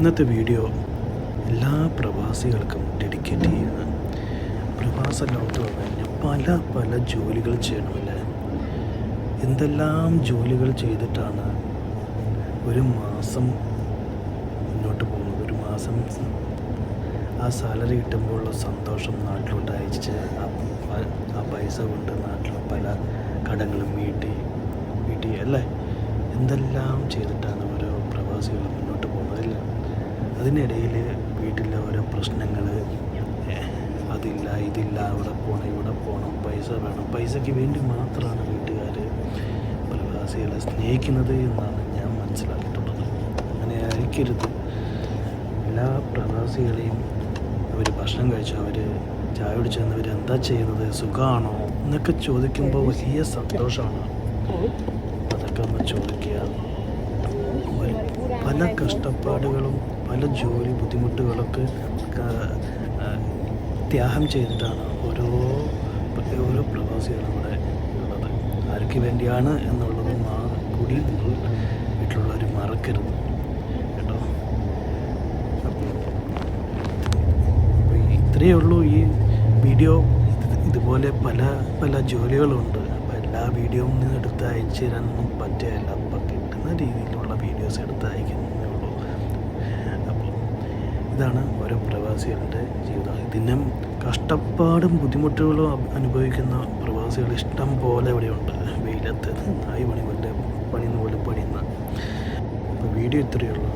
ഇന്നത്തെ വീഡിയോ എല്ലാ പ്രവാസികൾക്കും ഡെഡിക്കേറ്റ് ചെയ്യുന്നത്. പ്രവാസ ലോകത്ത് വന്നു കഴിഞ്ഞാൽ പല ജോലികൾ ചെയ്യണമല്ലേ. എന്തെല്ലാം ജോലികൾ ചെയ്തിട്ടാണ് ഒരു മാസം മുന്നോട്ട് പോകുന്നത്. ഒരു മാസം ആ സാലറി കിട്ടുമ്പോഴുള്ള സന്തോഷം നാട്ടിലോട്ട് അയച്ച് ആ പൈസ കൊണ്ട് നാട്ടിൽ പല കടങ്ങളും വീട്ടി അല്ലേ, എന്തെല്ലാം ചെയ്തിട്ടാണ് ഓരോ പ്രവാസികൾ മുന്നോട്ട് പോകുന്നതില്ല. അതിനിടയിൽ വീട്ടിലെ ഓരോ പ്രശ്നങ്ങൾ, അതില്ല ഇതില്ല, അവിടെ പോകണം ഇവിടെ പോകണം, പൈസ വേണം, പൈസയ്ക്ക് വേണ്ടി മാത്രമാണ് വീട്ടുകാർ പ്രവാസികളെ സ്നേഹിക്കുന്നത് എന്നാണ് ഞാൻ മനസ്സിലാക്കിയിട്ടുള്ളത്. അങ്ങനെ ആയിരിക്കരുത്. എല്ലാ പ്രവാസികളെയും അവർ ഭക്ഷണം കഴിച്ചു, അവർ ചായ കുടിച്ചവർ എന്താ ചെയ്യുന്നത്, സുഖമാണോ എന്നൊക്കെ ചോദിക്കുമ്പോൾ വലിയ സന്തോഷമാണ്. അതൊക്കെ ഒന്ന് ചോദിക്കുക. പല കഷ്ടപ്പാടുകളും പല ജോലി ബുദ്ധിമുട്ടുകളൊക്കെ ത്യാഗം ചെയ്തിട്ടാണ് ഓരോ പ്രവാസികളും ഇവിടെ ഉള്ളത്. ആർക്ക് വേണ്ടിയാണ് എന്നുള്ളത് കൂടി നിങ്ങൾ വീട്ടിലുള്ളവർ മറക്കരുത് കേട്ടോ. അപ്പോൾ ഇത്രയേ ഉള്ളൂ ഈ വീഡിയോ. ഇതുപോലെ പല ജോലികളുണ്ട്. അപ്പോൾ എല്ലാ വീഡിയോയും നിന്ന് എടുത്ത് അയച്ചു തരാനൊന്നും പറ്റുകയില്ല. അപ്പം കിട്ടുന്ന രീതിയിലുള്ള വീഡിയോസ് എടുത്ത് അയക്കുന്നേ ഉള്ളൂ. അപ്പോൾ ഇതാണ് ഓരോ പ്രവാസികളുടെ ജീവിതം. ഇതിനും കഷ്ടപ്പാടും ബുദ്ധിമുട്ടുകളും അനുഭവിക്കുന്ന പ്രവാസികൾ ഇഷ്ടം പോലെ ഇവിടെയുണ്ട്. വെയിലത്ത് നായി പണി പോലെ പണിയുന്ന. അപ്പോൾ വീഡിയോ ഇത്രയേ ഉള്ളൂ.